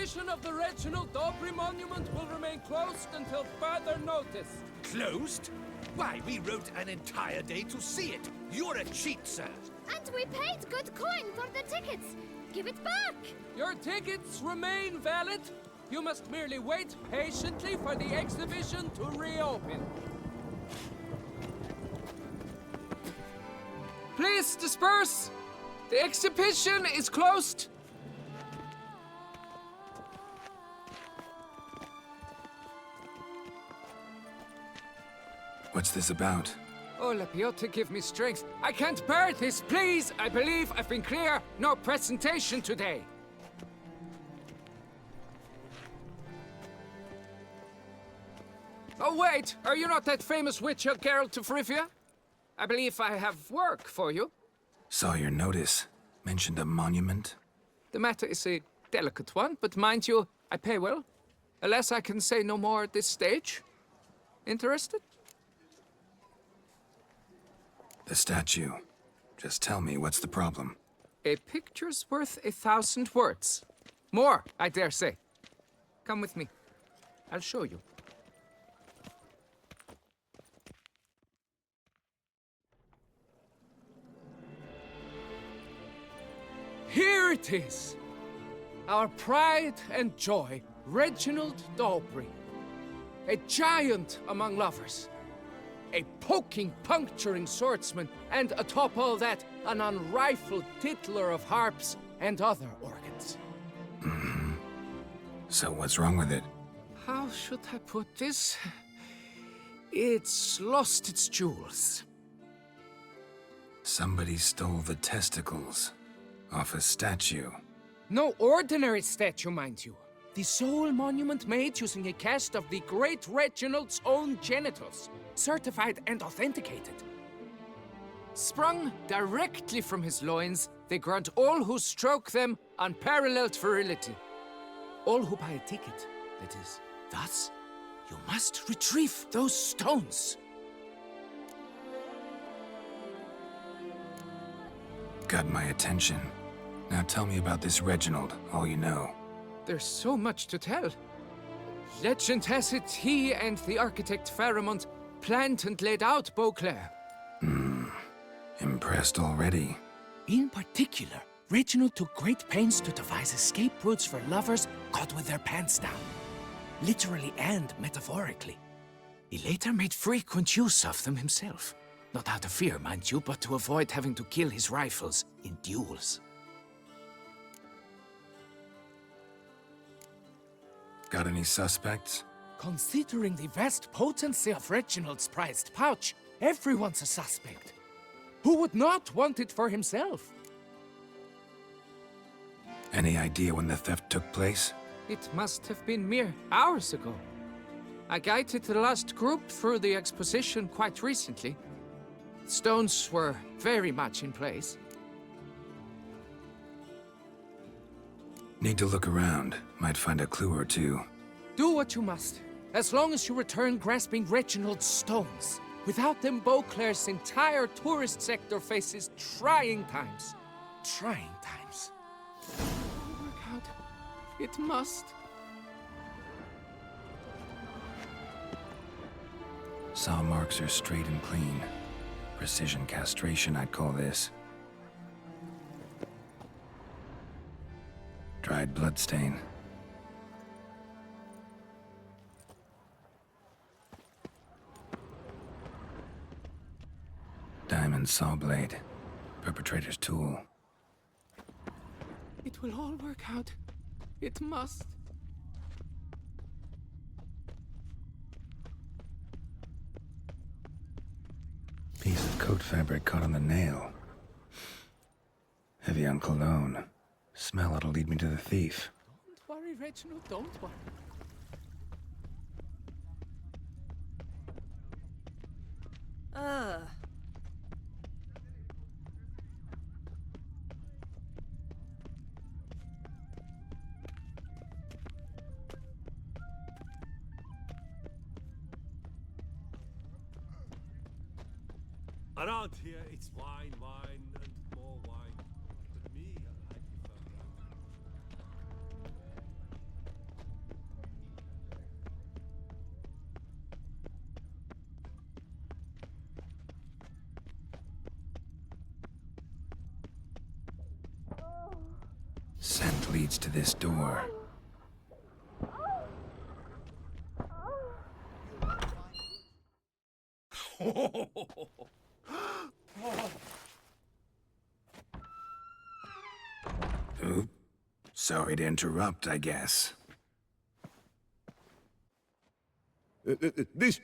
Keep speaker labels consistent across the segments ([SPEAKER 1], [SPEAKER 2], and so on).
[SPEAKER 1] exhibition of the original Dobry monument will remain closed until further notice.
[SPEAKER 2] Closed? Why, we wrote an entire day to see it. You're a cheat, sir.
[SPEAKER 3] And we paid good coin for the tickets. Give it back!
[SPEAKER 1] Your tickets remain valid. You must merely wait patiently for the exhibition to reopen. Please disperse. The exhibition is closed.
[SPEAKER 4] What's this about?
[SPEAKER 1] Oh, Lapiota, give me strength. I can't bear this, please! I believe I've been clear. No presentation today. Oh, wait! Are you not that famous witcher, Ґеральт of Rivia? I believe I have work for you.
[SPEAKER 4] Saw your notice. Mentioned a monument.
[SPEAKER 1] The matter is a delicate one, but mind you, I pay well. Alas, I can say no more at this stage. Interested?
[SPEAKER 4] The statue. Just tell me, what's the problem?
[SPEAKER 1] A picture's worth 1,000 words. More, I dare say. Come with me. I'll show you. Here it is! Our pride and joy, Reginald Dobry. A giant among lovers. A poking, puncturing swordsman, and atop all that, an unrifled tittler of harps and other organs.
[SPEAKER 4] So what's wrong with it?
[SPEAKER 1] How should I put this? It's lost its jewels.
[SPEAKER 4] Somebody stole the testicles off a statue.
[SPEAKER 1] No ordinary statue, mind you. The sole monument made using a cast of the great Reginald's own genitals, certified and authenticated. Sprung directly from his loins, they grant all who stroke them unparalleled virility. All who buy a ticket, that is. Thus, you must retrieve those stones.
[SPEAKER 4] Got my attention. Now tell me about this Reginald, all you know.
[SPEAKER 1] There's so much to tell. Legend has it he and the architect Pharamond planned and laid out Beauclair.
[SPEAKER 4] Impressed already.
[SPEAKER 1] In particular, Reginald took great pains to devise escape routes for lovers caught with their pants down. Literally and metaphorically. He later made frequent use of them himself. Not out of fear, mind you, but to avoid having to kill his rivals in duels.
[SPEAKER 4] Got any suspects?
[SPEAKER 1] Considering the vast potency of Reginald's prized pouch, everyone's a suspect. Who would not want it for himself?
[SPEAKER 4] Any idea when the theft took place?
[SPEAKER 1] It must have been mere hours ago. I guided the last group through the exposition quite recently. Stones were very much in place.
[SPEAKER 4] Need to look around. Might find a clue or two.
[SPEAKER 1] Do what you must, as long as you return grasping Reginald's stones. Without them, Beauclair's entire tourist sector faces trying times. Trying times. It will work out. It must.
[SPEAKER 4] Saw marks are straight and clean. Precision castration, I'd call this. Dried bloodstain. Diamond saw blade. Perpetrator's tool.
[SPEAKER 1] It will all work out. It must.
[SPEAKER 4] Piece of coat fabric caught on the nail. Heavy on cologne. Smell it'll lead me to the thief.
[SPEAKER 1] Don't worry, Reginald, don't worry.
[SPEAKER 5] Around here, it's wine, wine, and more wine. But me, I prefer
[SPEAKER 4] leads to this door. Oop. Sorry to interrupt, I guess.
[SPEAKER 6] This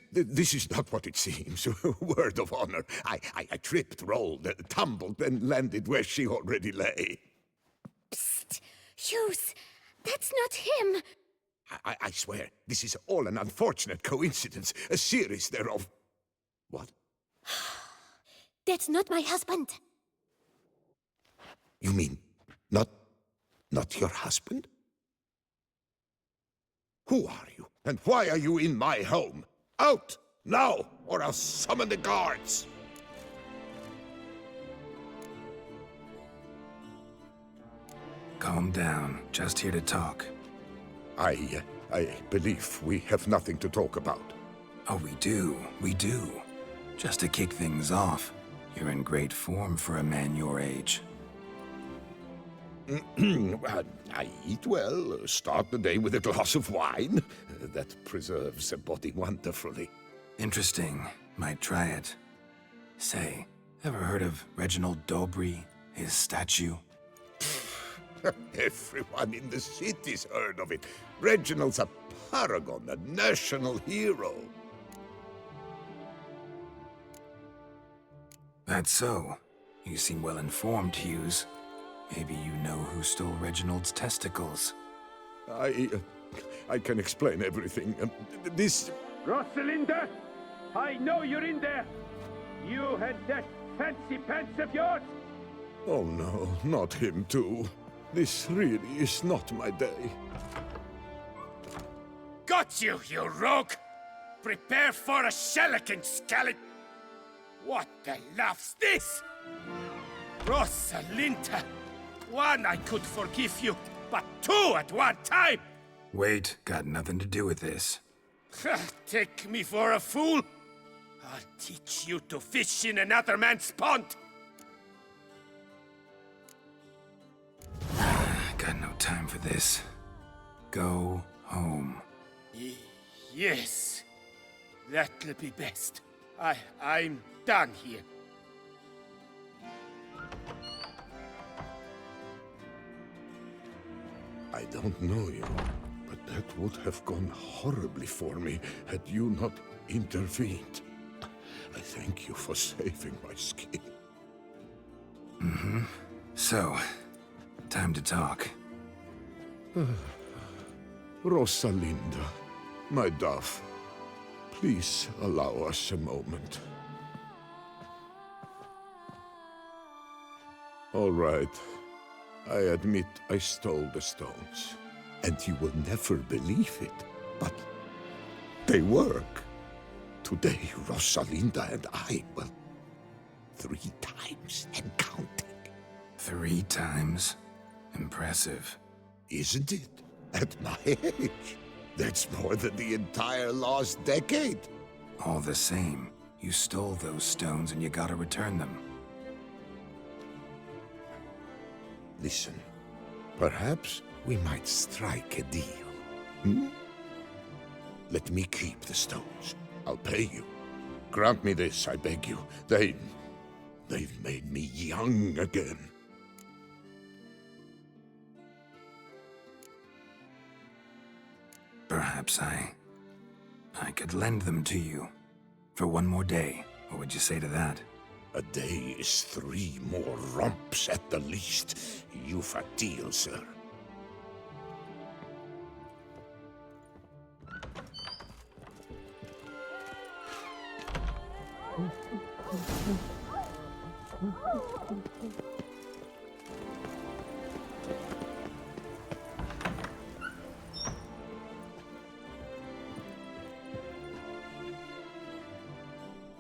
[SPEAKER 6] is not what it seems. Word of honor. I tripped, rolled, tumbled, and landed where she already lay.
[SPEAKER 3] Psst! Hughes! That's not him!
[SPEAKER 6] I swear, this is all an unfortunate coincidence. A series thereof. What?
[SPEAKER 3] That's not my husband.
[SPEAKER 6] You mean, not your husband? Who are you? And why are you in my home? Out! Now! Or I'll summon the guards!
[SPEAKER 4] Calm down. Just here to talk.
[SPEAKER 6] I believe we have nothing to talk about.
[SPEAKER 4] Oh, we do. We do. Just to kick things off, you're in great form for a man your age.
[SPEAKER 6] I eat well, start the day with a glass of wine. That preserves a body wonderfully.
[SPEAKER 4] Interesting. Might try it. Say, ever heard of Reginald Dobry, his statue?
[SPEAKER 6] Everyone in the city's heard of it. Reginald's a paragon, a national hero.
[SPEAKER 4] That's so. You seem well informed, Hughes. Maybe you know who stole Reginald's testicles.
[SPEAKER 6] I can explain everything. This...
[SPEAKER 7] Rosalinda, I know you're in there. You had that fancy pants of yours.
[SPEAKER 6] Oh no, not him too. This really is not my day.
[SPEAKER 7] Got you, you rogue! Prepare for a shellacking, scallop! What the laugh's this? Rosalinda! One I could forgive you, but two at one time!
[SPEAKER 4] Wait, got nothing to do with this.
[SPEAKER 7] Take me for a fool? I'll teach you to fish in another man's pond!
[SPEAKER 4] Got no time for this. Go home.
[SPEAKER 7] Yes, that'll be best. I'm done here.
[SPEAKER 6] I don't know you, but that would have gone horribly for me had you not intervened. I thank you for saving my skin.
[SPEAKER 4] Mm-hmm. So, time to talk.
[SPEAKER 6] Rosalinda, my dove, please allow us a moment. All right. I admit I stole the stones. And you will never believe it, but they work. Today, Rosalinda and I, well, 3 times and counting.
[SPEAKER 4] 3 times? Impressive.
[SPEAKER 6] Isn't it? At my age. That's more than the entire last decade.
[SPEAKER 4] All the same, you stole those stones and you gotta return them.
[SPEAKER 6] Listen, perhaps we might strike a deal. Hmm? Let me keep the stones. I'll pay you. Grant me this, I beg you. They've made me young again.
[SPEAKER 4] Perhaps I could lend them to you. For 1 more day. What would you say to that?
[SPEAKER 6] A day is 3 more romps at the least. You've a deal, sir.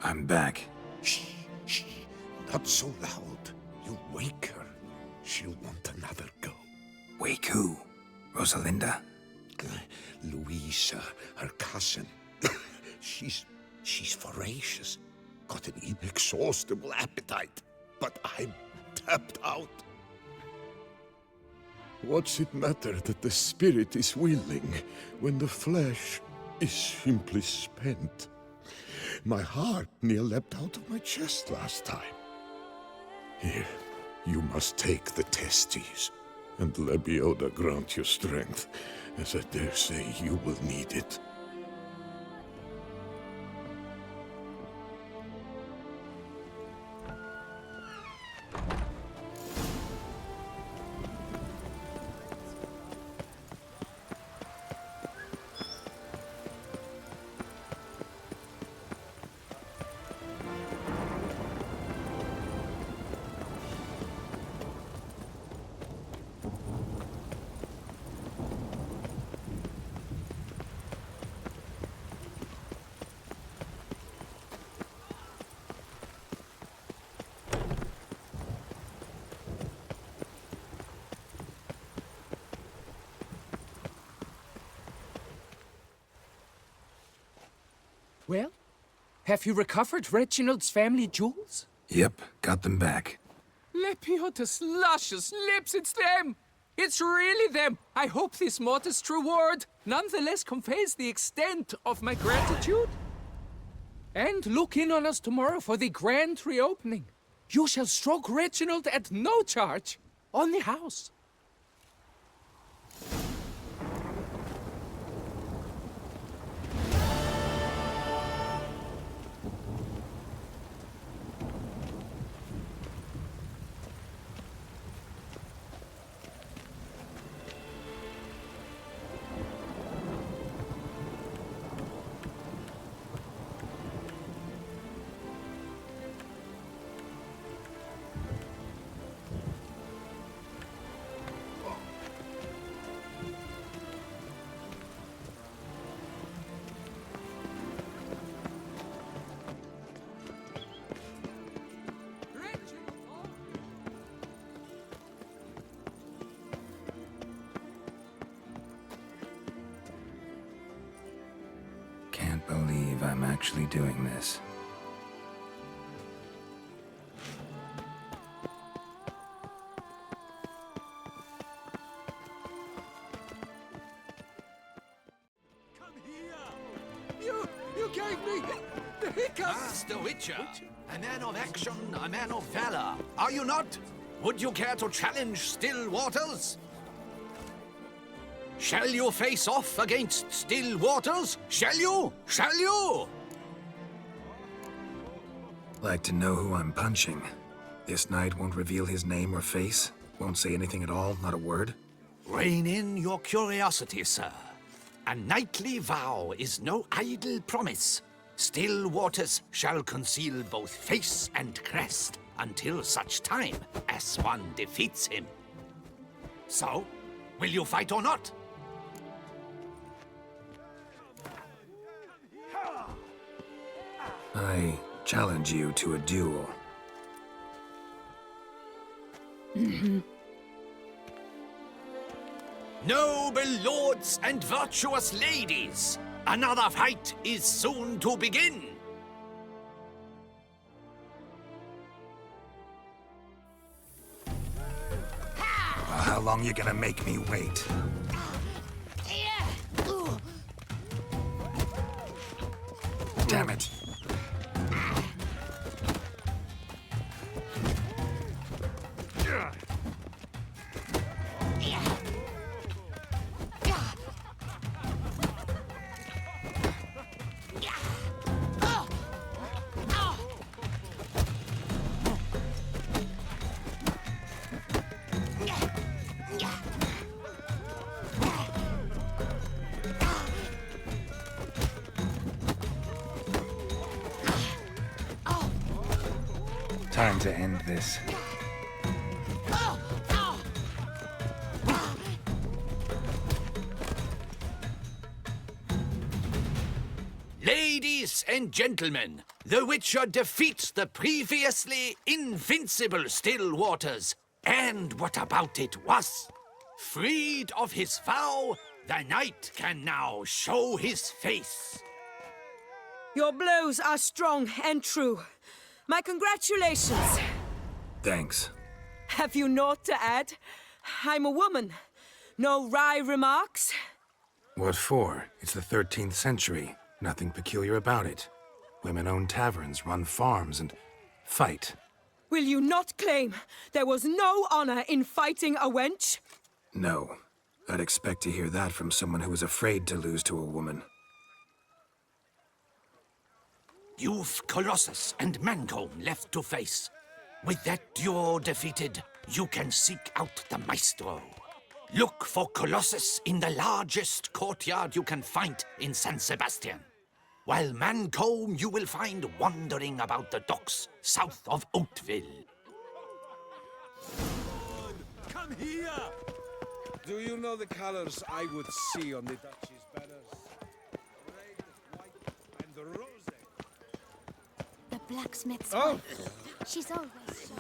[SPEAKER 4] I'm back.
[SPEAKER 6] Shh, shh, not so loud. You'll wake her. She'll want another go.
[SPEAKER 4] Wake who? Rosalinda?
[SPEAKER 6] Louisa, her cousin. She's voracious. Got an inexhaustible appetite. But I'm tapped out. What's it matter that the spirit is willing when the flesh is simply spent? My heart near leapt out of my chest last time. Here, you must take the testes, and Lebioda grant you strength, as I dare say you will need it.
[SPEAKER 1] Well, have you recovered Reginald's family jewels?
[SPEAKER 4] Yep, got them back.
[SPEAKER 1] Lepioda's luscious lips, it's them! It's really them! I hope this modest reward nonetheless conveys the extent of my gratitude. And look in on us tomorrow for the grand reopening. You shall stroke Reginald at no charge on the house.
[SPEAKER 4] Can't believe I'm actually doing this.
[SPEAKER 5] Come here! You gave me the hiccups!
[SPEAKER 2] Master Witcher, a man of action, a man of valor. Are you not? Would you care to challenge still waters? Shall you face off against still waters? Shall you? Shall you?
[SPEAKER 4] Like to know who I'm punching. This knight won't reveal his name or face? Won't say anything at all, not a word?
[SPEAKER 2] Rein in your curiosity, sir. A knightly vow is no idle promise. Still waters shall conceal both face and crest until such time as one defeats him. So, will you fight or not?
[SPEAKER 4] I challenge you to a duel.
[SPEAKER 2] Noble lords and virtuous ladies, another fight is soon to begin.
[SPEAKER 4] How long you gonna make me wait? Damn it. Time to end this.
[SPEAKER 2] Ladies and gentlemen, the Witcher defeats the previously invincible Still Waters. And what about it was? Freed of his vow, the knight can now show his face.
[SPEAKER 8] Your blows are strong and true. My congratulations.
[SPEAKER 4] Thanks.
[SPEAKER 8] Have you naught to add? I'm a woman. No wry remarks?
[SPEAKER 4] What for? It's the 13th century. Nothing peculiar about it. Women own taverns, run farms, and fight.
[SPEAKER 8] Will you not claim there was no honor in fighting a wench?
[SPEAKER 4] No. I'd expect to hear that from someone who was afraid to lose to a woman.
[SPEAKER 2] You've Colossus and Mancomb left to face. With that duo defeated, you can seek out the Maestro. Look for Colossus in the largest courtyard you can find in San Sebastian, while Mancomb you will find wandering about the docks south of Oatville.
[SPEAKER 5] Come here!
[SPEAKER 9] Do you know the colors I would see on the Duchy's banners? Red, white, and the rose.
[SPEAKER 3] The blacksmith's
[SPEAKER 9] Oh!
[SPEAKER 3] wife. She's always so.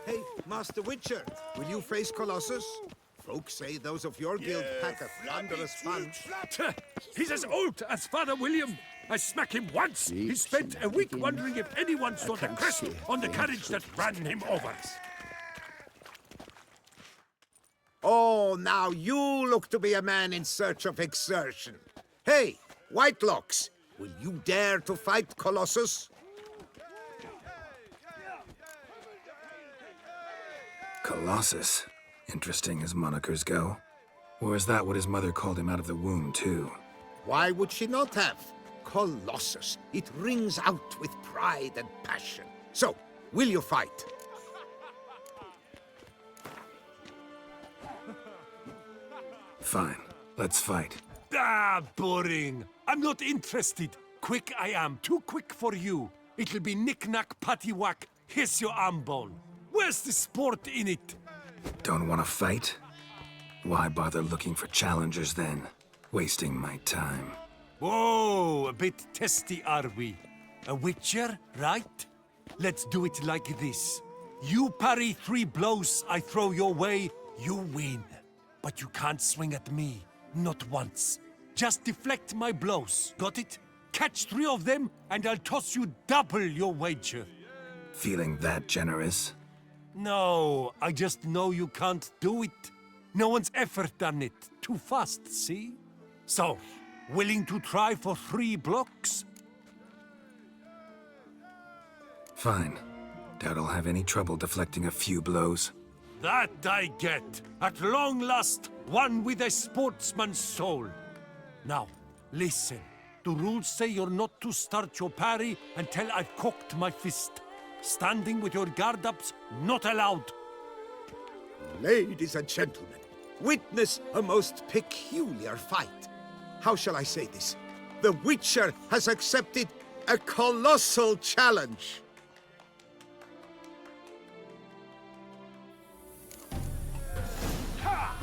[SPEAKER 10] Hey, Master Witcher, will you face Colossus? Folks say those of your guild pack a thunderous punch.
[SPEAKER 5] He's as old as Father William. I smack him once. He spent a week wondering if anyone saw the crest on the carriage that ran him over.
[SPEAKER 10] Oh, now you look to be a man in search of exertion. Hey, Whitelocks, will you dare to fight Colossus?
[SPEAKER 4] Colossus. Interesting as monikers go. Or is that what his mother called him out of the womb, too?
[SPEAKER 10] Why would she not have? Colossus. It rings out with pride and passion. So, will you fight?
[SPEAKER 4] Fine. Let's fight.
[SPEAKER 5] Ah, boring. I'm not interested. Quick I am. Too quick for you. It'll be knick-knack, paddywhack. Here's your arm bone. Where's the sport in it?
[SPEAKER 4] Don't want to fight? Why bother looking for challengers then? Wasting my time.
[SPEAKER 5] Whoa, a bit testy are we? A witcher, right? Let's do it like this. You parry 3 blows I throw your way, you win. But you can't swing at me, not once. Just deflect my blows, got it? Catch 3 of them, and I'll toss you double your wager.
[SPEAKER 4] Feeling that generous?
[SPEAKER 5] No, I just know you can't do it. No one's ever done it. Too fast, see? So, willing to try for 3 blocks?
[SPEAKER 4] Fine. Doubt I'll have any trouble deflecting a few blows.
[SPEAKER 5] That I get. At long last, one with a sportsman's soul. Now, listen. The rules say you're not to start your parry until I've cocked my fist. Standing with your guard-ups, not allowed.
[SPEAKER 10] Ladies and gentlemen, witness a most peculiar fight. How shall I say this? The Witcher has accepted a colossal challenge.
[SPEAKER 5] Ha!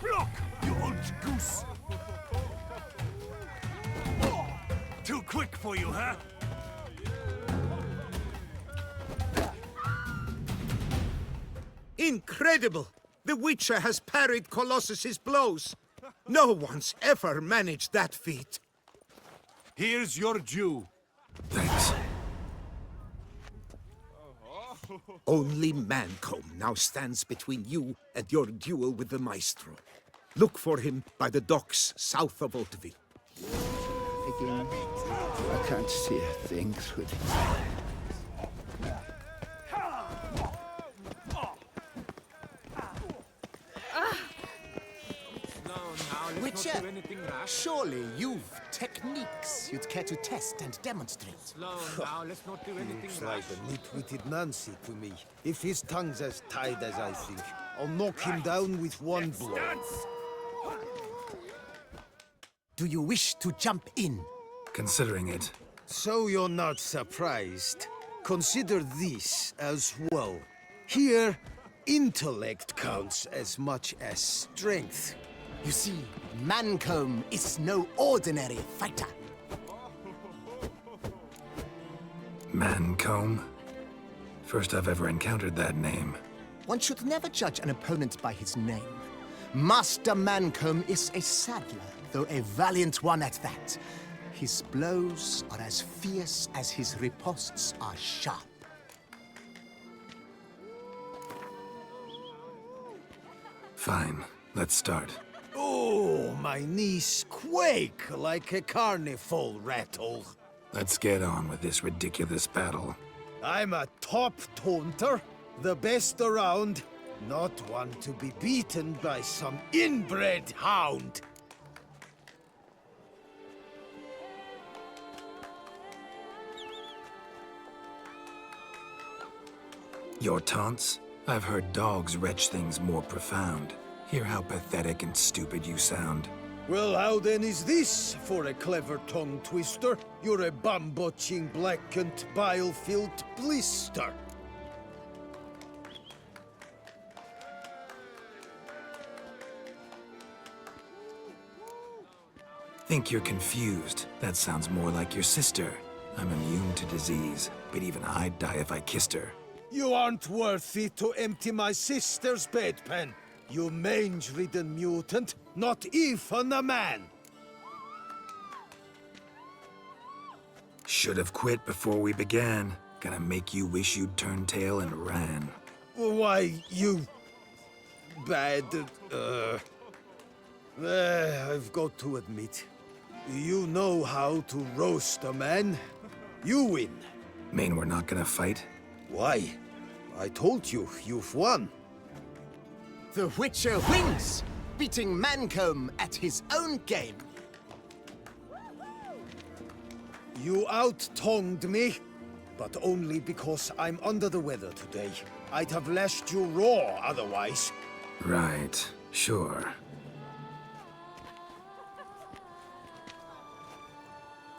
[SPEAKER 5] Block, you old goose! Too quick for you, huh?
[SPEAKER 10] Incredible! The Witcher has parried Colossus's blows. No one's ever managed that feat.
[SPEAKER 5] Here's your due.
[SPEAKER 4] Thanks.
[SPEAKER 10] Only Mancomb now stands between you and your duel with the Maestro. Look for him by the docks south of Oatville.
[SPEAKER 11] Again, I can't see a thing through this.
[SPEAKER 12] Witcher, surely you've techniques you'd care to test and demonstrate.
[SPEAKER 1] Slow now, let's not do anything
[SPEAKER 9] Looks like a nit-witted Nancy to me. If his tongue's as tied as I think, I'll knock him down with one blow.
[SPEAKER 12] Do you wish to jump in?
[SPEAKER 4] Considering it.
[SPEAKER 9] So you're not surprised. Consider this as well. Here, intellect counts as much as strength.
[SPEAKER 12] You see, Mancomb is no ordinary fighter.
[SPEAKER 4] Mancomb? First I've ever encountered that name.
[SPEAKER 12] One should never judge an opponent by his name. Master Mancomb is a saddler, though a valiant one at that. His blows are as fierce as his riposts are sharp.
[SPEAKER 4] Fine, let's start.
[SPEAKER 9] Oh, my knees quake like a carnival rattle.
[SPEAKER 4] Let's get on with this ridiculous battle.
[SPEAKER 9] I'm a top taunter, the best around, not one to be beaten by some inbred hound.
[SPEAKER 4] Your taunts? I've heard dogs retch things more profound. Hear how pathetic and stupid you sound.
[SPEAKER 9] Well, how then is this for a clever tongue twister? You're a bum-botching, blackened, bile-filled blister.
[SPEAKER 4] Think you're confused. That sounds more like your sister. I'm immune to disease, but even I'd die if I kissed her.
[SPEAKER 9] You aren't worthy to empty my sister's bedpan. You mange-ridden mutant, not even a man.
[SPEAKER 4] Should have quit before we began. Gonna make you wish you'd turned tail and ran.
[SPEAKER 9] Why, you... bad... I've got to admit, you know how to roast a man. You win.
[SPEAKER 4] Mean we're not gonna fight?
[SPEAKER 9] Why? I told you, you've won.
[SPEAKER 12] The Witcher wins, beating Mancomb at his own game.
[SPEAKER 9] You out-tongued me, but only because I'm under the weather today. I'd have lashed you raw otherwise.
[SPEAKER 4] Right, sure.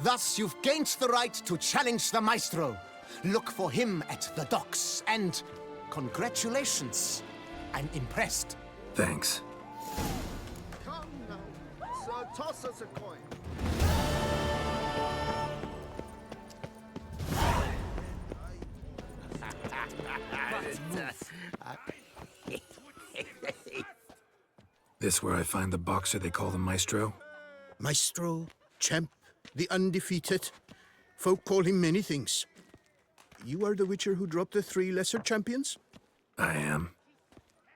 [SPEAKER 12] Thus, you've gained the right to challenge the Maestro. Look for him at the docks, and congratulations. I'm impressed.
[SPEAKER 4] Thanks.
[SPEAKER 11] Come now, sir, toss us a coin.
[SPEAKER 4] This where I find the boxer they call the Maestro?
[SPEAKER 6] Maestro, champ, the undefeated. Folk call him many things. You are the Witcher who dropped the 3 lesser champions?
[SPEAKER 4] I am.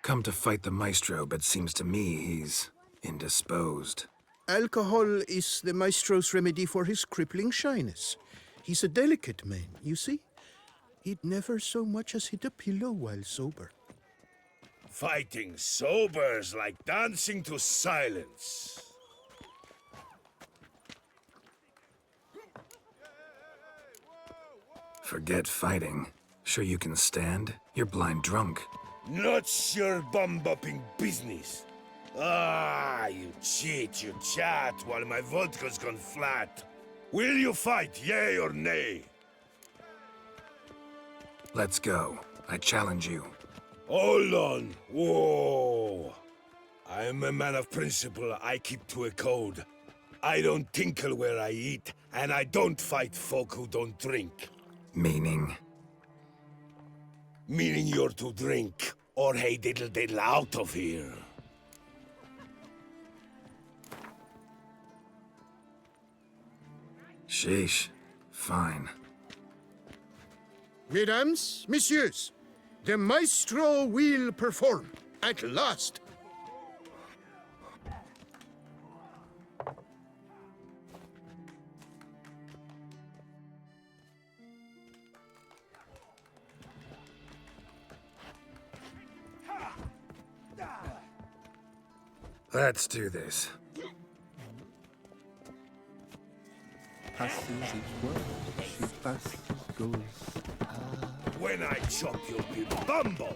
[SPEAKER 4] Come to fight the Maestro, but seems to me he's indisposed.
[SPEAKER 6] Alcohol is the Maestro's remedy for his crippling shyness. He's a delicate man, you see? He'd never so much as hit a pillow while sober.
[SPEAKER 7] Fighting sober's like dancing to silence.
[SPEAKER 4] Forget fighting. Sure you can stand? You're blind drunk.
[SPEAKER 7] Not your bum-bopping business. Ah, you cheat, you chat, while my vodka's gone flat. Will you fight, yay or nay?
[SPEAKER 4] Let's go. I challenge you.
[SPEAKER 7] Hold on. Whoa. I'm a man of principle. I keep to a code. I don't tinkle where I eat, and I don't fight folk who don't drink.
[SPEAKER 4] Meaning?
[SPEAKER 7] Meaning you're to drink, or hey diddle diddle out of here.
[SPEAKER 4] Sheesh. Fine.
[SPEAKER 6] Mesdames, messieurs, the Maestro will perform, at last.
[SPEAKER 4] Let's do this.
[SPEAKER 11] Passes each word, she passes, goes.
[SPEAKER 7] When I chop you'll be bumbled.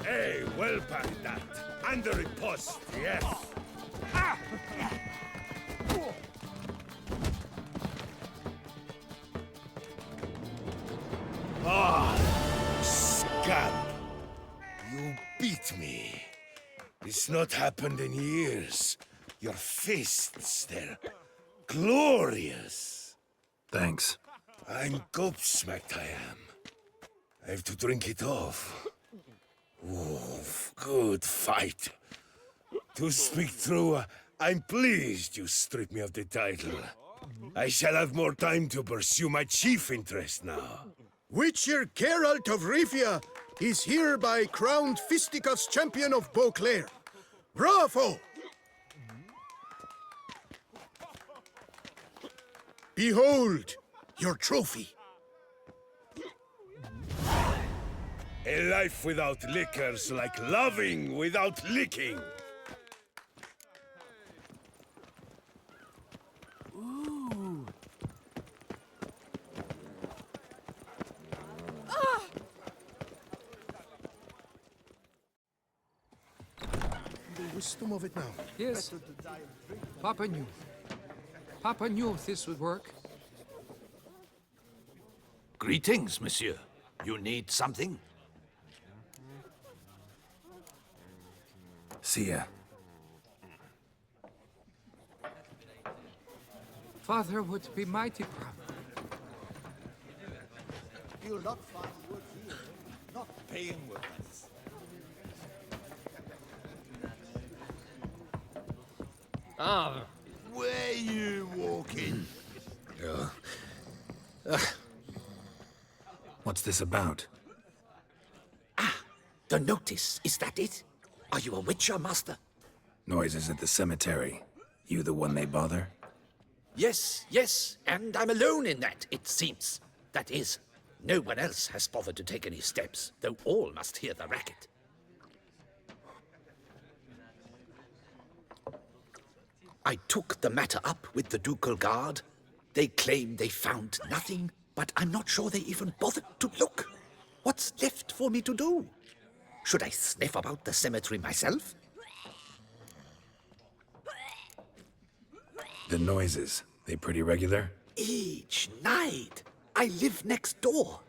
[SPEAKER 7] Hey, well packed that. And the riposte, yes. Scamp! You beat me. It's not happened in years. Your fists, they're glorious.
[SPEAKER 4] Thanks.
[SPEAKER 7] I'm gobsmacked, I am. I have to drink it off. Oh, good fight. To speak true, I'm pleased you stripped me of the title. I shall have more time to pursue my chief interest now.
[SPEAKER 9] Witcher Ґеральт of Rivia is hereby crowned fisticuffs champion of Beauclair. Bravo! Behold your trophy.
[SPEAKER 7] A life without liquor's like loving without licking.
[SPEAKER 9] The wisdom of it now.
[SPEAKER 1] Yes. Papa knew. Papa knew this would work.
[SPEAKER 2] Greetings, monsieur. You need something?
[SPEAKER 4] See ya.
[SPEAKER 1] Father would be mighty proud.
[SPEAKER 11] You'll not find wood here, not paying with us.
[SPEAKER 6] Where you walking?
[SPEAKER 4] What's this about?
[SPEAKER 2] The notice, is that it? Are you a witcher, master?
[SPEAKER 4] Noises at the cemetery. You the one they bother?
[SPEAKER 2] Yes, yes, and I'm alone in that, it seems. That is, no one else has bothered to take any steps, though all must hear the racket. I took the matter up with the ducal guard. They claim they found nothing, but I'm not sure they even bothered to look. What's left for me to do? Should I sniff about the cemetery myself?
[SPEAKER 4] The noises, they pretty regular?
[SPEAKER 2] Each night. I live next door.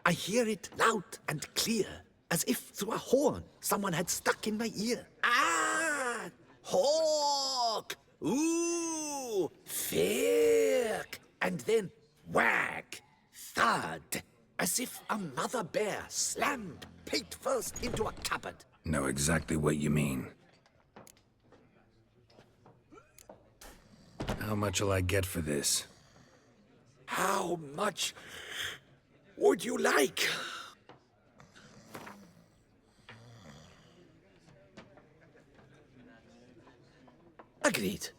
[SPEAKER 2] I hear it loud and clear, as if through a horn someone had stuck in my ear. Ah! Hawk! Ooh! Firk! And then whack! Thud! As if a mother bear slammed pate first into a cupboard.
[SPEAKER 4] Know exactly what you mean. How much'll I get for this?
[SPEAKER 2] How much would you like? Agreed.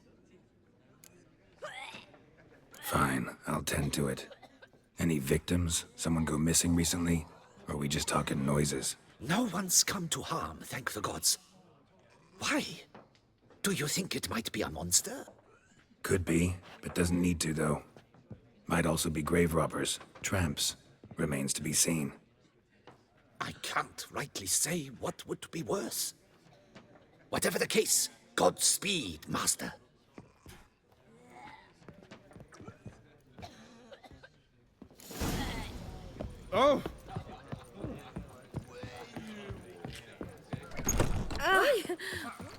[SPEAKER 4] Fine, I'll tend to it. Any victims? Someone go missing recently? Or are we just talking noises?
[SPEAKER 2] No one's come to harm, thank the gods. Why? Do you think it might be a monster?
[SPEAKER 4] Could be, but doesn't need to, though. Might also be grave robbers, tramps. Remains to be seen.
[SPEAKER 2] I can't rightly say what would be worse. Whatever the case, Godspeed, master.
[SPEAKER 9] Oh!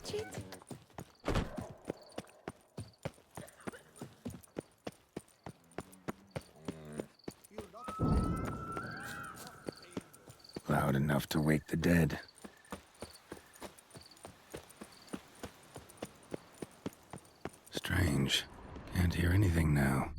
[SPEAKER 3] Cheat.
[SPEAKER 4] Loud enough to wake the dead. Strange. Can't hear anything now.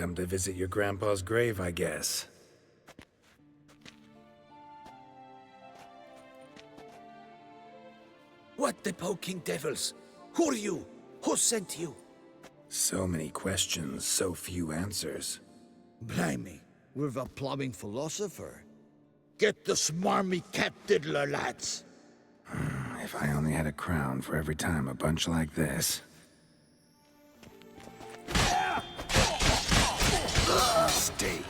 [SPEAKER 4] Come to visit your grandpa's grave, I guess.
[SPEAKER 2] What the poking devils? Who are you? Who sent you?
[SPEAKER 4] So many questions, so few answers.
[SPEAKER 9] Blimey, we're a plumbing philosopher.
[SPEAKER 11] Get the smarmy cat diddler, lads.
[SPEAKER 4] If I only had a crown for every time a bunch like this. Mistake.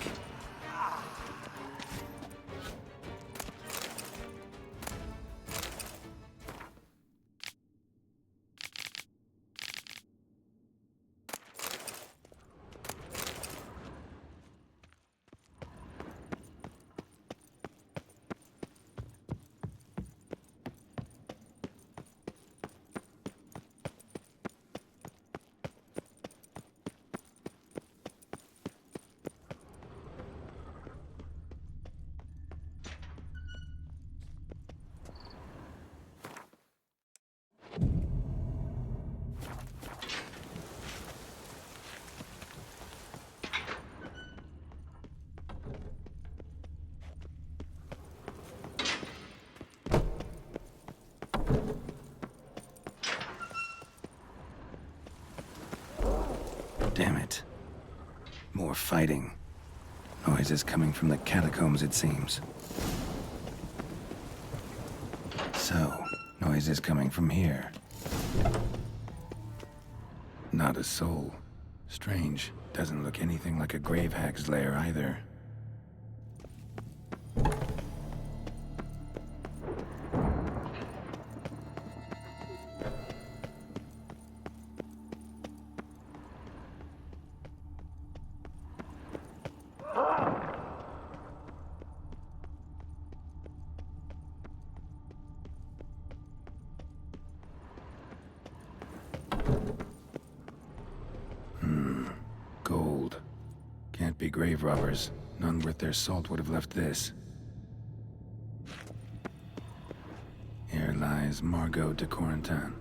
[SPEAKER 4] Damn it. More fighting. Noises coming from the catacombs, it seems. So, noises coming from here. Not a soul. Strange. Doesn't look anything like a grave hag's lair either. Gold. Can't be grave robbers. None worth their salt would have left this. Here lies Margot de Corentin.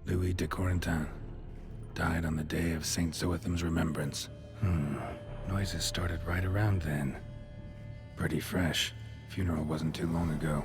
[SPEAKER 4] Louis de Corentin. Died on the day of St. Zoetham's remembrance. Noises started right around then. Pretty fresh. Funeral wasn't too long ago.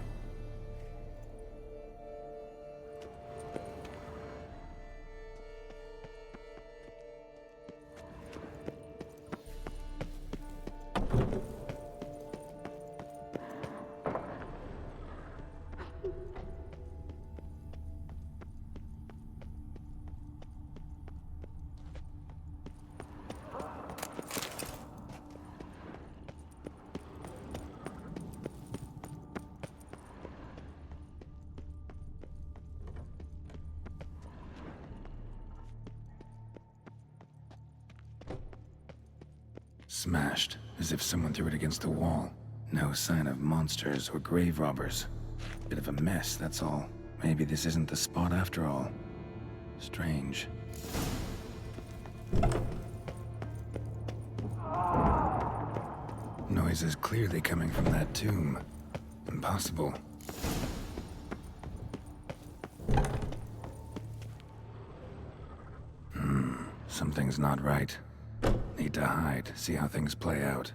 [SPEAKER 4] Smashed, as if someone threw it against the wall. No sign of monsters or grave robbers. Bit of a mess, that's all. Maybe this isn't the spot after all. Strange. Noise is clearly coming from that tomb. Impossible. Something's not right. Need to hide, see how things play out.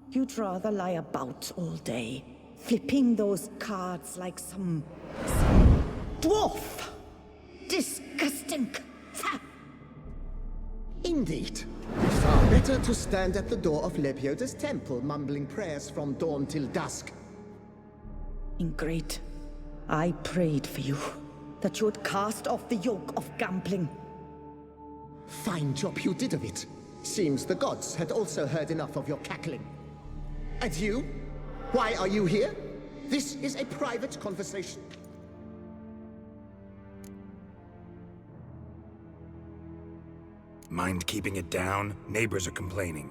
[SPEAKER 13] You'd rather lie about all day, flipping those cards like some dwarf. Disgusting.
[SPEAKER 12] Indeed. Far better to stand at the door of Lepioda's temple, mumbling prayers from dawn till dusk.
[SPEAKER 13] Great. I prayed for you, that you would cast off the yoke of gambling.
[SPEAKER 12] Fine job you did of it. Seems the gods had also heard enough of your cackling. And you? Why are you here? This is a private conversation.
[SPEAKER 4] Mind keeping it down? Neighbors are complaining.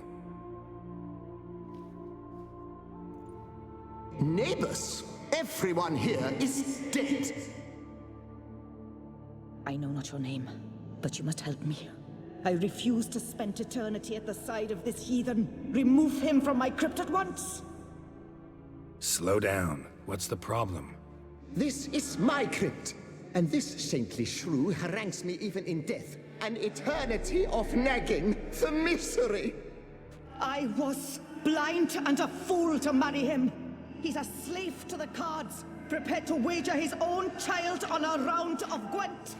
[SPEAKER 12] Neighbors? Everyone here is dead.
[SPEAKER 13] I know not your name, but you must help me. I refuse to spend eternity at the side of this heathen. Remove him from my crypt at once!
[SPEAKER 4] Slow down. What's the problem?
[SPEAKER 12] This is my crypt, and this saintly shrew harangues me even in death. An eternity of nagging, the misery!
[SPEAKER 13] I was blind and a fool to marry him. He's a slave to the cards, prepared to wager his own child on a round of Gwent.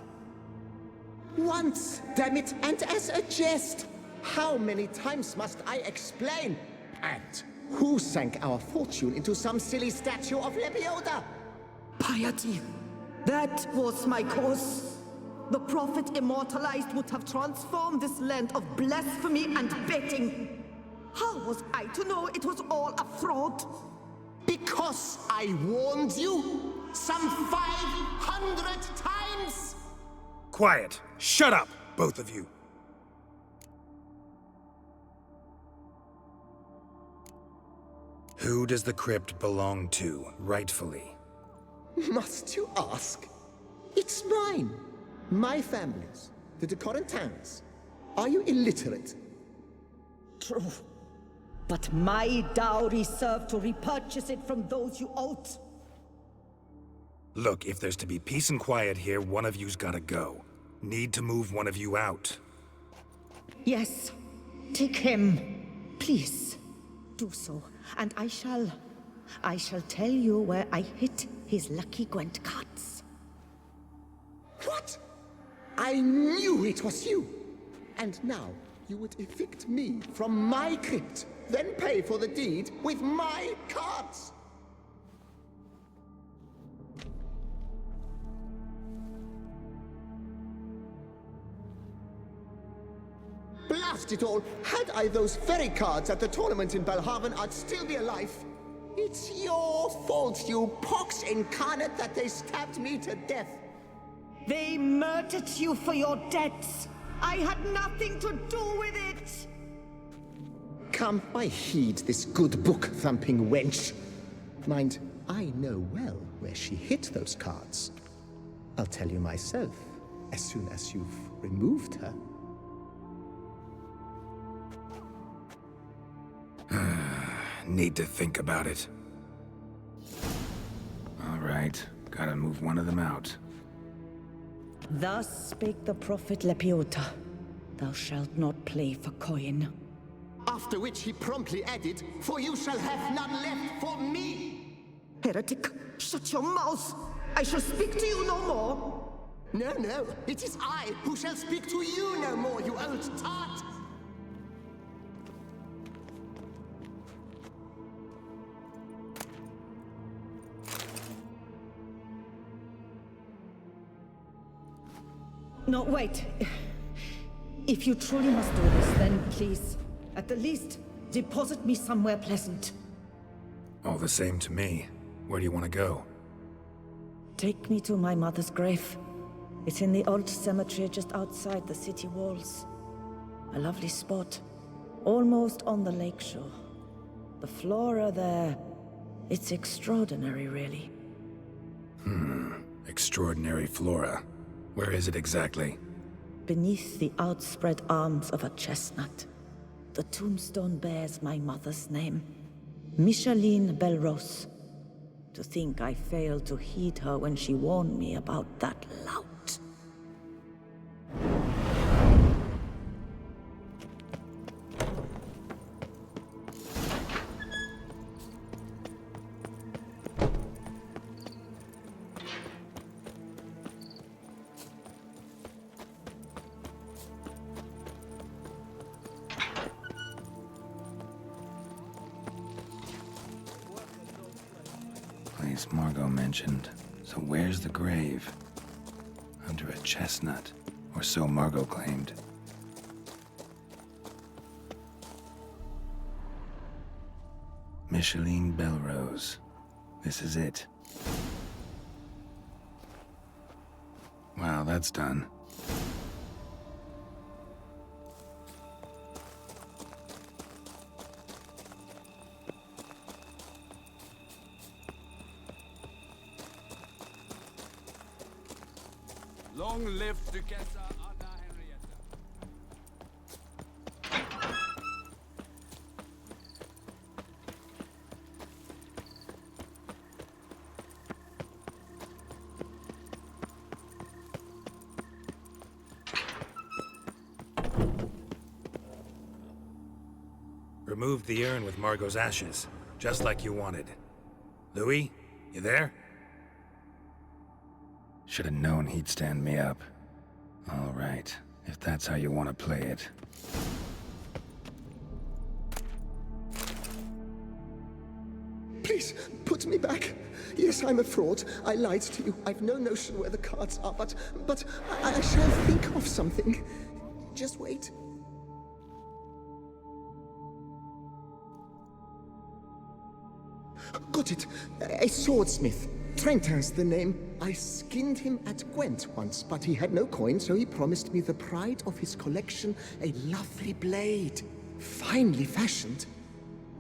[SPEAKER 12] Once, damn it, and as a jest! How many times must I explain? And who sank our fortune into some silly statue of Lebioda?
[SPEAKER 13] Piety. That was my cause. The prophet immortalized would have transformed this land of blasphemy and betting. How was I to know it was all a fraud?
[SPEAKER 12] Because I warned you some 500 times!
[SPEAKER 4] Quiet! Shut up, both of you! Who does the crypt belong to, rightfully?
[SPEAKER 12] Must you ask? It's mine. My family's. The de Corentins. Are you illiterate?
[SPEAKER 13] True. But my dowry served to repurchase it from those you owed.
[SPEAKER 4] Look, if there's to be peace and quiet here, one of you's gotta go. Need to move one of you out.
[SPEAKER 13] Yes. Take him. Please. Do so. And I shall tell you where I hid his lucky Gwent cards.
[SPEAKER 12] What? I knew it was you! And now you would evict me from my crypt, then pay for the deed with my cards! Blast it all! Had I those very cards at the tournament in Belhaven, I'd still be alive. It's your fault, you pox incarnate, that they stabbed me to death.
[SPEAKER 13] They murdered you for your debts. I had nothing to do with it.
[SPEAKER 12] Come, I heed this good book-thumping wench. Mind, I know well where she hid those cards. I'll tell you myself, as soon as you've removed her.
[SPEAKER 4] Need to think about it. All right, gotta move one of them out.
[SPEAKER 13] Thus spake the prophet Lepiota. Thou shalt not play for coin.
[SPEAKER 12] After which he promptly added, "For you shall have none left for me!"
[SPEAKER 13] Heretic, shut your mouth! I shall speak to you no more!
[SPEAKER 12] No, no, it is I who shall speak to you no more, you old tart!
[SPEAKER 13] No, wait. If you truly must do this, then please, at the least, deposit me somewhere pleasant.
[SPEAKER 4] All the same to me. Where do you want to go?
[SPEAKER 13] Take me to my mother's grave. It's in the old cemetery just outside the city walls. A lovely spot, almost on the lakeshore. The flora there, it's extraordinary, really.
[SPEAKER 4] Extraordinary flora. Where is it exactly?
[SPEAKER 13] Beneath the outspread arms of a chestnut. The tombstone bears my mother's name, Micheline Belrose. To think I failed to heed her when she warned me about that lout.
[SPEAKER 4] Place Margot mentioned. So where's the grave? Under a chestnut, or so Margot claimed. Micheline Belrose. This is it. Wow, that's done. Long live Duchessa Anna Henrietta.
[SPEAKER 14] Removed the urn with Margot's ashes, just like you wanted. Louis, you there?
[SPEAKER 4] Should have known he'd stand me up. All right, if that's how you want to play it.
[SPEAKER 12] Please, put me back. Yes, I'm a fraud. I lied to you. I've no notion where the cards are, but I shall think of something. Just wait. Got it. A swordsmith. Trentin's the name. I skinned him at Gwent once, but he had no coin, so he promised me the pride of his collection, a lovely blade. Finely fashioned.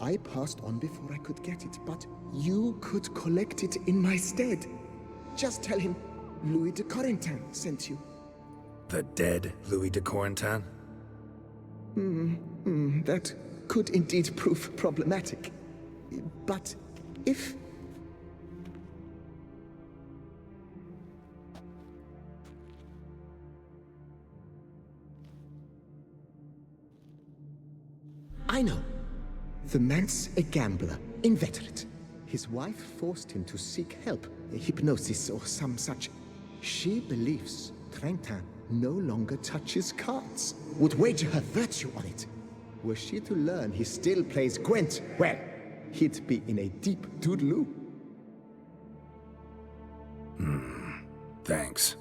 [SPEAKER 12] I passed on before I could get it, but you could collect it in my stead. Just tell him Louis de Corentin sent you.
[SPEAKER 14] The dead Louis de Corentin?
[SPEAKER 12] That could indeed prove problematic. But if... I know. The man's a gambler, inveterate. His wife forced him to seek help, hypnosis or some such. She believes Trentin no longer touches cards, would wager her virtue on it. Were she to learn he still plays Gwent, well, he'd be in a deep doodaloo.
[SPEAKER 14] Thanks.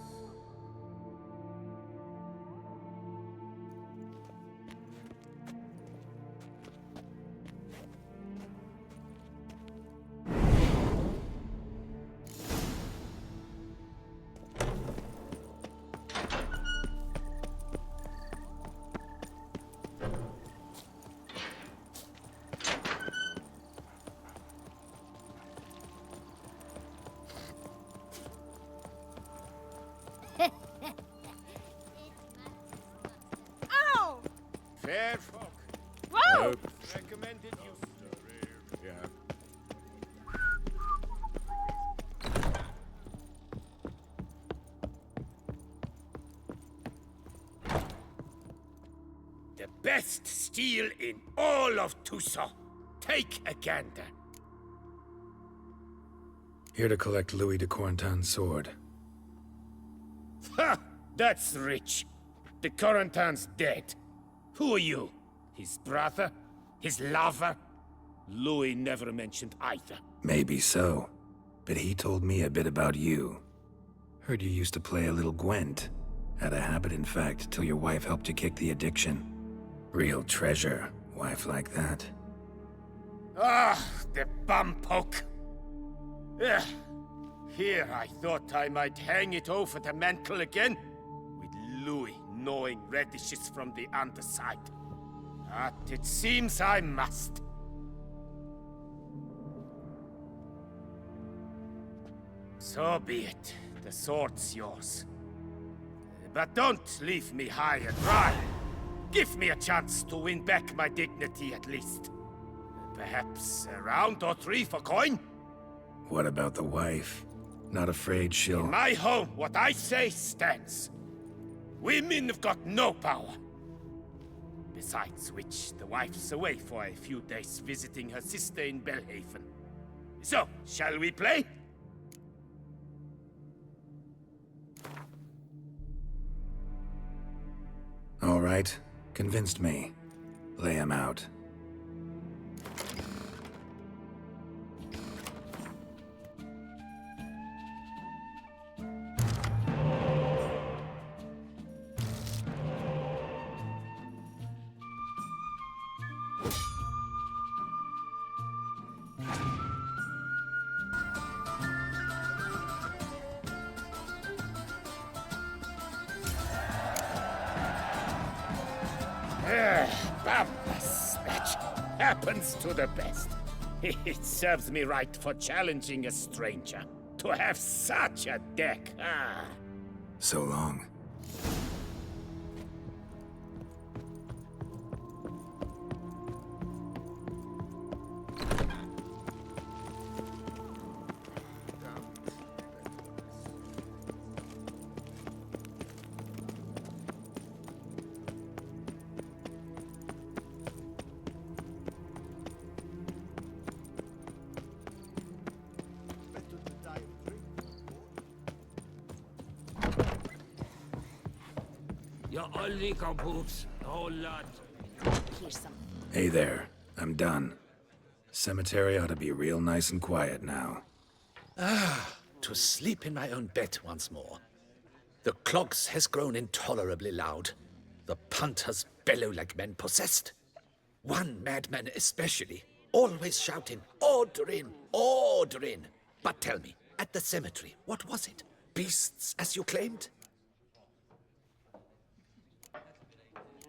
[SPEAKER 8] Ow!
[SPEAKER 7] Fair folk.
[SPEAKER 8] Whoa!
[SPEAKER 7] Recommended you. Yeah. The best steel in all of Tucson. Take a gander.
[SPEAKER 14] Here to collect Louis de Corentin's sword.
[SPEAKER 7] Ha! That's rich. The Corentin's dead. Who are you? His brother? His lover? Louis never mentioned either.
[SPEAKER 14] Maybe so, but he told me a bit about you. Heard you used to play a little Gwent. Had a habit, in fact, till your wife helped you kick the addiction. Real treasure, wife like that.
[SPEAKER 7] Ah, the bumpoke. Ugh. Here I thought I might hang it over the mantle again, with Louis gnawing radishes from the underside. But it seems I must. So be it. The sword's yours. But don't leave me high and dry. Give me a chance to win back my dignity at least. Perhaps a round or three for coin?
[SPEAKER 14] What about the wife? Not afraid she'll...
[SPEAKER 7] In my home, what I say stands. Women have got no power. Besides which, the wife's away for a few days visiting her sister in Belhaven. So, shall we play?
[SPEAKER 14] All right, convinced me. Lay him out.
[SPEAKER 7] Bambus, that happens to the best. It serves me right for challenging a stranger. To have such a deck, ah.
[SPEAKER 4] So long. Hey there, I'm done. Cemetery ought to be real nice and quiet now.
[SPEAKER 2] To sleep in my own bed once more. The clogs has grown intolerably loud. The punters bellow like men possessed. One madman especially, always shouting, "Order in! Order in!" But tell me, at the cemetery, what was it? Beasts, as you claimed?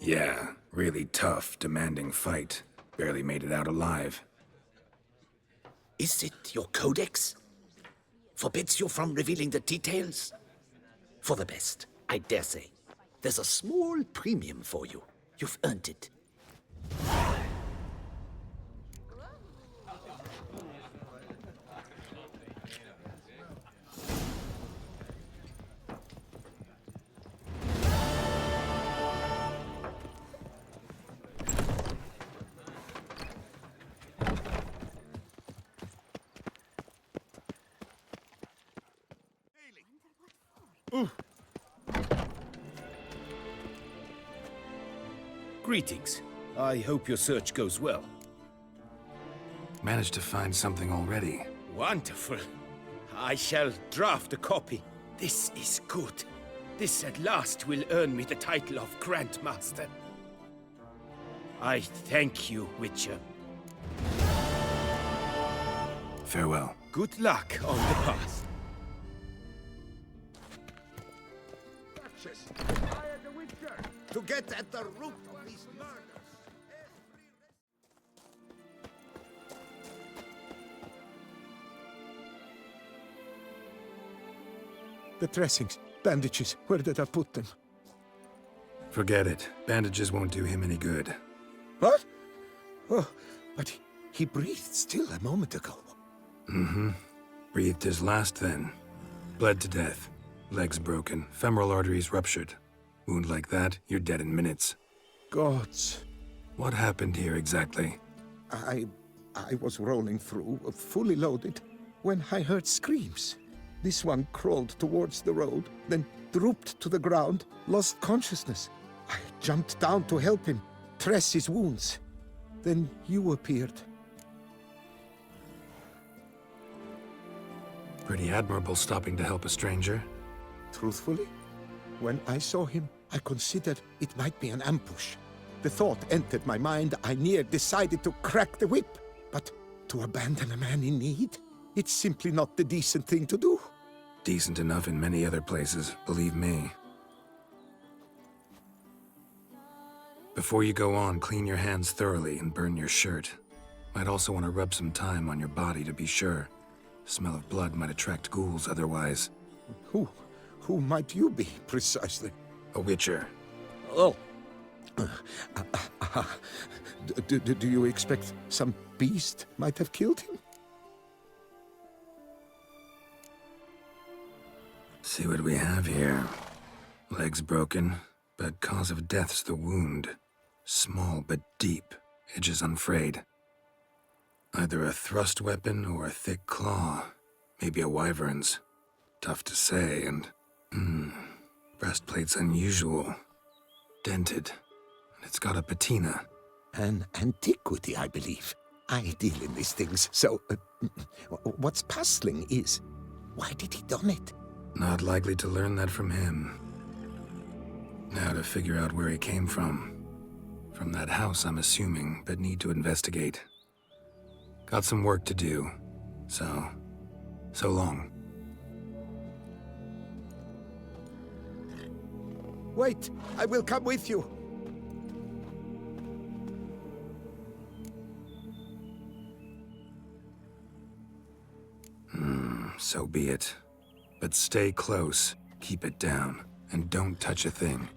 [SPEAKER 4] Yeah, really tough, demanding fight. Barely made it out alive.
[SPEAKER 2] Is it your codex? Forbids you from revealing the details? For the best, I dare say. There's a small premium for you. You've earned it.
[SPEAKER 15] Greetings. I hope your search goes well.
[SPEAKER 4] Managed to find something already.
[SPEAKER 15] Wonderful. I shall draft a copy. This is good. This at last will earn me the title of Grandmaster. I thank you, Witcher.
[SPEAKER 4] Farewell.
[SPEAKER 15] Good luck on the path.
[SPEAKER 10] To get at the root of these murders.
[SPEAKER 9] The dressings, bandages, where did I put them?
[SPEAKER 4] Forget it. Bandages won't do him any good.
[SPEAKER 9] What? Oh, but he breathed still a moment ago.
[SPEAKER 4] Mm-hmm. Breathed his last then. Bled to death. Legs broken. Femoral arteries ruptured. Wound like that, you're dead in minutes.
[SPEAKER 9] Gods.
[SPEAKER 4] What happened here exactly?
[SPEAKER 9] I was rolling through, fully loaded, when I heard screams. This one crawled towards the road, then drooped to the ground, lost consciousness. I jumped down to help him, dress his wounds. Then you appeared.
[SPEAKER 4] Pretty admirable stopping to help a stranger.
[SPEAKER 9] Truthfully, when I saw him, I considered it might be an ambush. The thought entered my mind, I near decided to crack the whip. But to abandon a man in need? It's simply not the decent thing to do.
[SPEAKER 4] Decent enough in many other places, believe me. Before you go on, clean your hands thoroughly and burn your shirt. Might also want to rub some thyme on your body to be sure. Smell of blood might attract ghouls otherwise.
[SPEAKER 9] Who might you be, precisely?
[SPEAKER 4] A witcher.
[SPEAKER 9] Oh. Do you expect some beast might have killed him?
[SPEAKER 4] See what we have here. Legs broken, but cause of death's the wound. Small but deep, edges unfrayed. Either a thrust weapon or a thick claw. Maybe a wyvern's. Tough to say, and... breastplate's unusual. Dented. And it's got a patina.
[SPEAKER 9] An antiquity, I believe. I deal in these things, so... what's puzzling is... why did he done it?
[SPEAKER 4] Not likely to learn that from him. Now to figure out where he came from. From that house, I'm assuming, but need to investigate. Got some work to do. So long.
[SPEAKER 9] Wait, I will come with you.
[SPEAKER 4] So be it. But stay close. Keep it down, and don't touch a thing.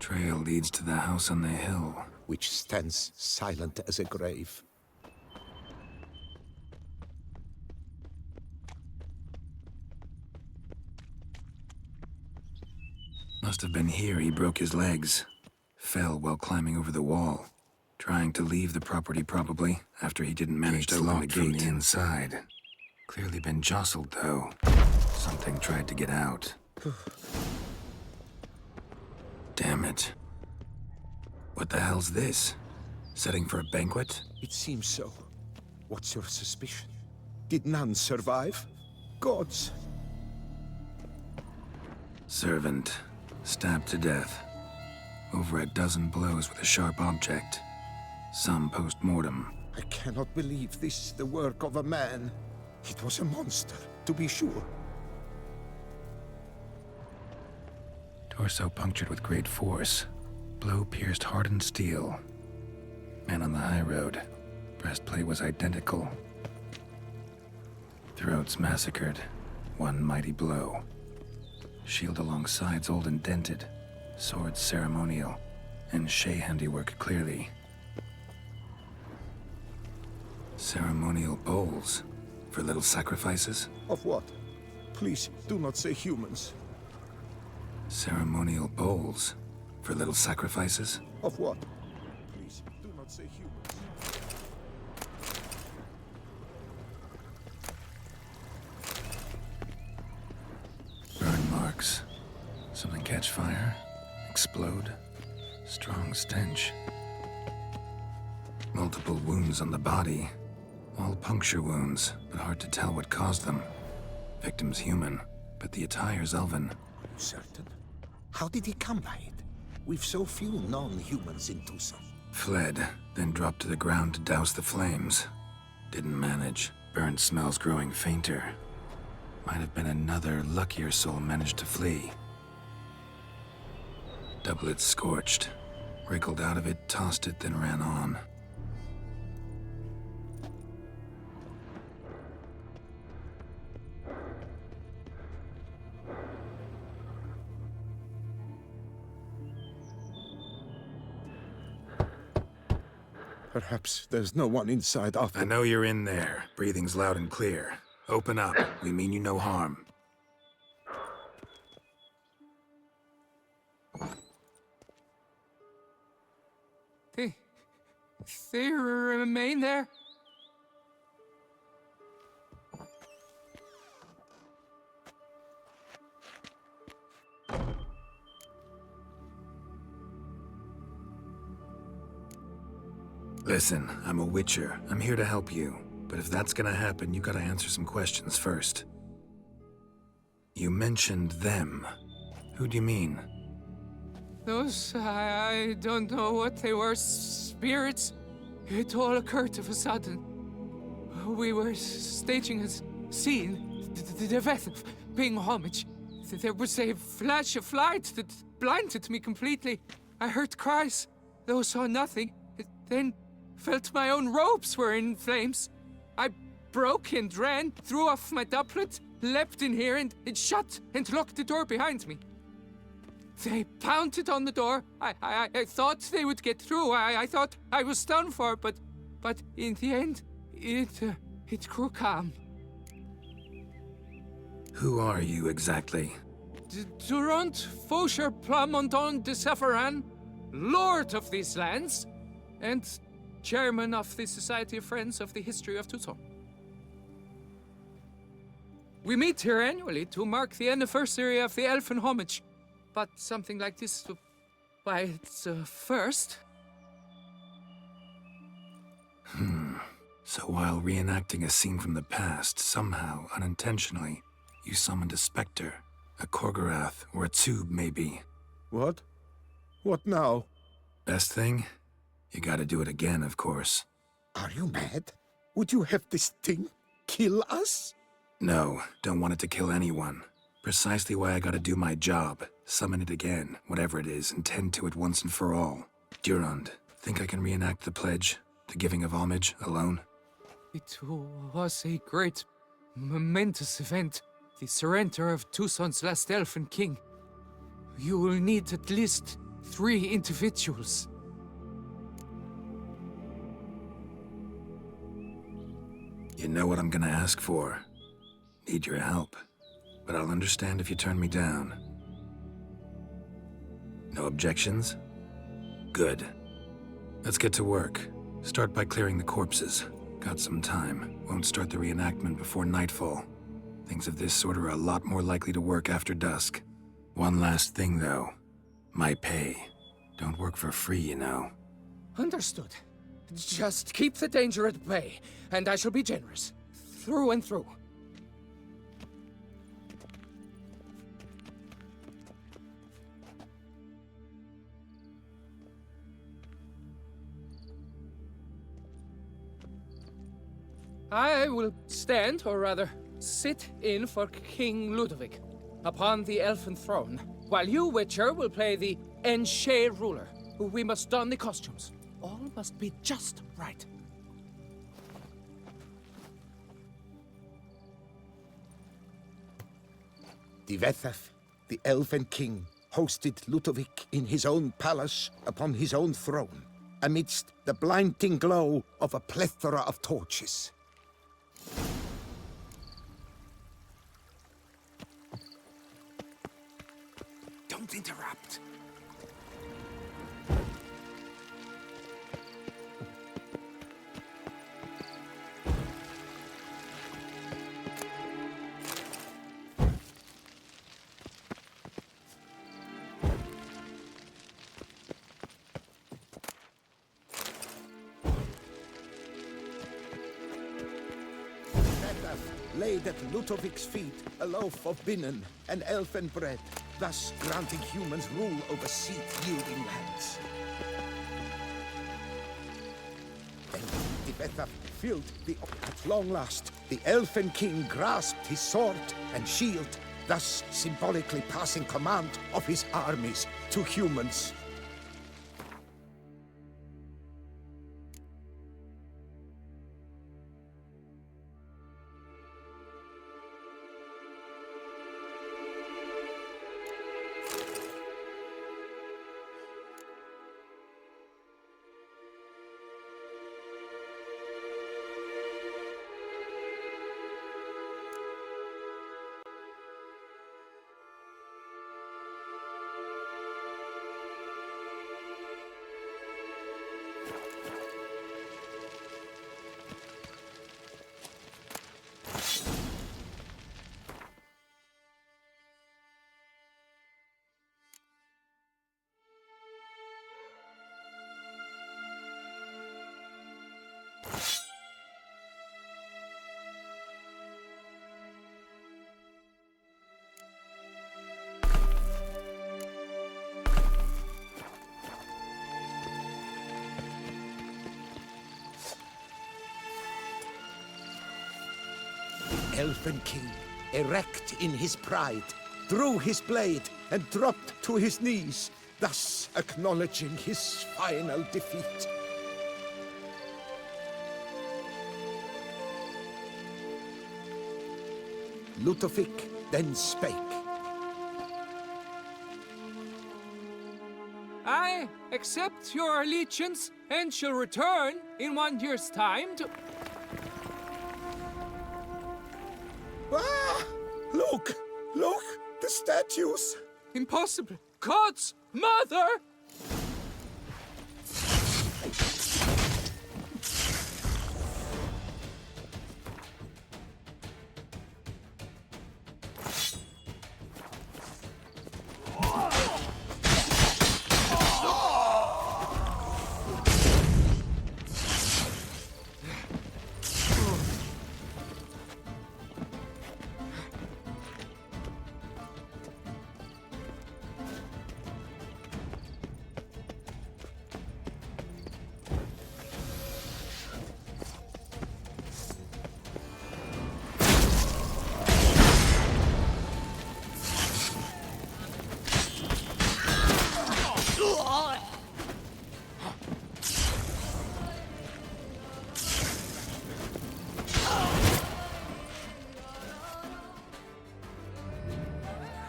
[SPEAKER 4] Trail leads to the house on the hill.
[SPEAKER 6] Which stands silent as a grave.
[SPEAKER 4] Must have been here he broke his legs. Fell while climbing over the wall. Trying to leave the property, probably, after he didn't manage to open the gate from the inside. Clearly been jostled, though. Something tried to get out. Damn it. What the hell's this? Setting for a banquet?
[SPEAKER 9] It seems so. What's your suspicion? Did none survive? Gods.
[SPEAKER 4] Servant. Stabbed to death. Over a dozen blows with a sharp object. Some post-mortem.
[SPEAKER 9] I cannot believe this the work of a man. It was a monster, to be sure.
[SPEAKER 4] Torso punctured with great force. Blow pierced hardened steel. Man on the high road. Breastplate was identical. Throats massacred. One mighty blow. Shield along sides old and dented. Sword ceremonial. And Shay handiwork clearly. Ceremonial bowls. For little sacrifices?
[SPEAKER 9] Of what? Please, do not say humans.
[SPEAKER 4] Ceremonial bowls. For little sacrifices?
[SPEAKER 9] Of what? Please, do not say humans.
[SPEAKER 4] Burn marks. Something catch fire? Explode? Strong stench. Multiple wounds on the body. All puncture wounds, but hard to tell what caused them. Victim's human, but the attire's elven.
[SPEAKER 9] Are you certain? How did he come by it? We've so few non-humans in Tucson.
[SPEAKER 4] Fled, then dropped to the ground to douse the flames. Didn't manage. Burnt smells growing fainter. Might have been another luckier soul managed to flee. Doublet scorched. Wriggled out of it, tossed it, then ran on.
[SPEAKER 9] Perhaps there's no one inside after...
[SPEAKER 4] I know you're in there. Breathing's loud and clear. Open up. We mean you no harm.
[SPEAKER 1] They remain there?
[SPEAKER 4] Listen, I'm a witcher. I'm here to help you. But if that's gonna happen, you gotta answer some questions first. You mentioned them. Who do you mean?
[SPEAKER 1] Those, I don't know what they were. Spirits? It all occurred of a sudden. We were staging a scene, the death of paying homage. There was a flash of light that blinded me completely. I heard cries, though saw nothing. Then felt my own robes were in flames. I broke and ran, threw off my doublet, leapt in here and shut and locked the door behind me. They pounded on the door. I thought they would get through. I thought I was done for, but in the end, it grew calm.
[SPEAKER 4] Who are you exactly?
[SPEAKER 1] Durant Faucher Plamondon de Safaran, Lord of these lands, and Chairman of the Society of Friends of the History of Tucson. We meet here annually to mark the anniversary of the Elfin Homage. But something like this, why, it's a first.
[SPEAKER 4] So while reenacting a scene from the past, somehow, unintentionally, you summoned a specter, a Korgorath, or a tube, maybe.
[SPEAKER 9] What? What now?
[SPEAKER 4] Best thing? You gotta do it again, of course.
[SPEAKER 9] Are you mad? Would you have this thing kill us?
[SPEAKER 4] No, don't want it to kill anyone. Precisely why I gotta do my job. Summon it again, whatever it is, and tend to it once and for all. Durand, think I can reenact the pledge, the giving of homage, alone?
[SPEAKER 1] It was a great momentous event, the surrender of Tucson's last elfin king. You will need at least 3 individuals.
[SPEAKER 14] You know what I'm gonna ask for. Need your help. But I'll understand if you turn me down. No objections? Good. Let's get to work. Start by clearing the corpses. Got some time. Won't start the reenactment before nightfall. Things of this sort are a lot more likely to work after dusk. One last thing, though. My pay. Don't work for free, you know.
[SPEAKER 1] Understood. Just keep the danger at bay, and I shall be generous. Through and through. I will stand, or rather, sit in for King Ludovic, upon the elfin throne, while you, Witcher, will play the Anджея ruler. We must don the costumes. All must be just right.
[SPEAKER 9] Divethaf, the elven king, hosted Ludovic in his own palace upon his own throne, amidst the blinding glow of a plethora of torches.
[SPEAKER 1] Don't interrupt.
[SPEAKER 9] Laid at Ludovic's feet a loaf of binnen and elfin bread, thus granting humans rule over seed-yielding lands. Then Divethaf filled the... At long last, the elfin king grasped his sword and shield, thus symbolically passing command of his armies to humans. Elfin king, erect in his pride, drew his blade and dropped to his knees, thus acknowledging his final defeat. Ludovic then spake.
[SPEAKER 1] I accept your allegiance and shall return in 1 year's time to...
[SPEAKER 9] Ah! Look! Look! The statues!
[SPEAKER 1] Impossible! God's mother!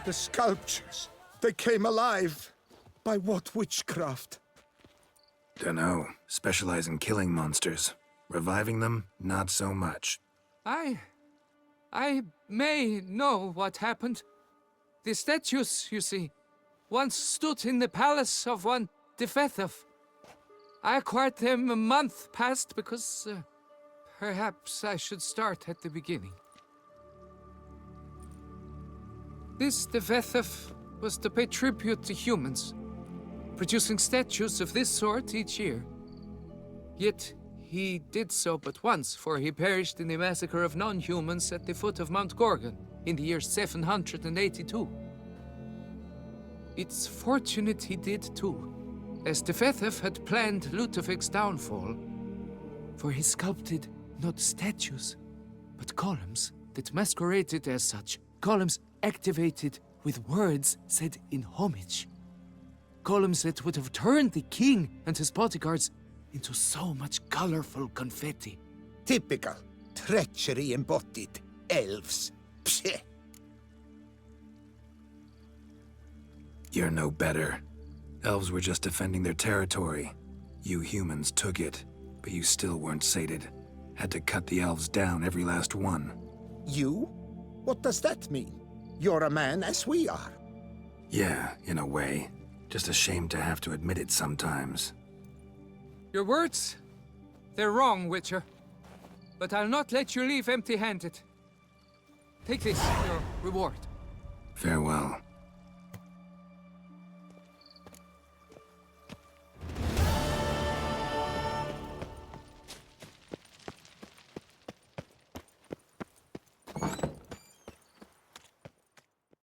[SPEAKER 9] The sculptures, they came alive. By what witchcraft?
[SPEAKER 14] Dunno. Specialize in killing monsters. Reviving them, not so much.
[SPEAKER 1] I may know what happened. The statues, you see, once stood in the palace of one Defethov. I acquired them a month past because perhaps I should start at the beginning. This Defethov was to pay tribute to humans, producing statues of this sort each year. Yet he did so but once, for he perished in the massacre of non-humans at the foot of Mount Gorgon in the year 782. It's fortunate he did too, as Defethov had planned Ludovic's downfall, for he sculpted not statues, but columns that masqueraded as such. Columns activated with words said in homage. Columns that would have turned the king and his bodyguards into so much colorful confetti.
[SPEAKER 10] Typical. Treachery embodied. Elves. Psheh.
[SPEAKER 14] You're no better. Elves were just defending their territory. You humans took it, but you still weren't sated. Had to cut the elves down, every last one.
[SPEAKER 9] You? What does that mean? You're a man as we are.
[SPEAKER 14] Yeah, in a way. Just ashamed to have to admit it sometimes.
[SPEAKER 1] Your words? They're wrong, Witcher. But I'll not let you leave empty-handed. Take this, your reward.
[SPEAKER 14] Farewell.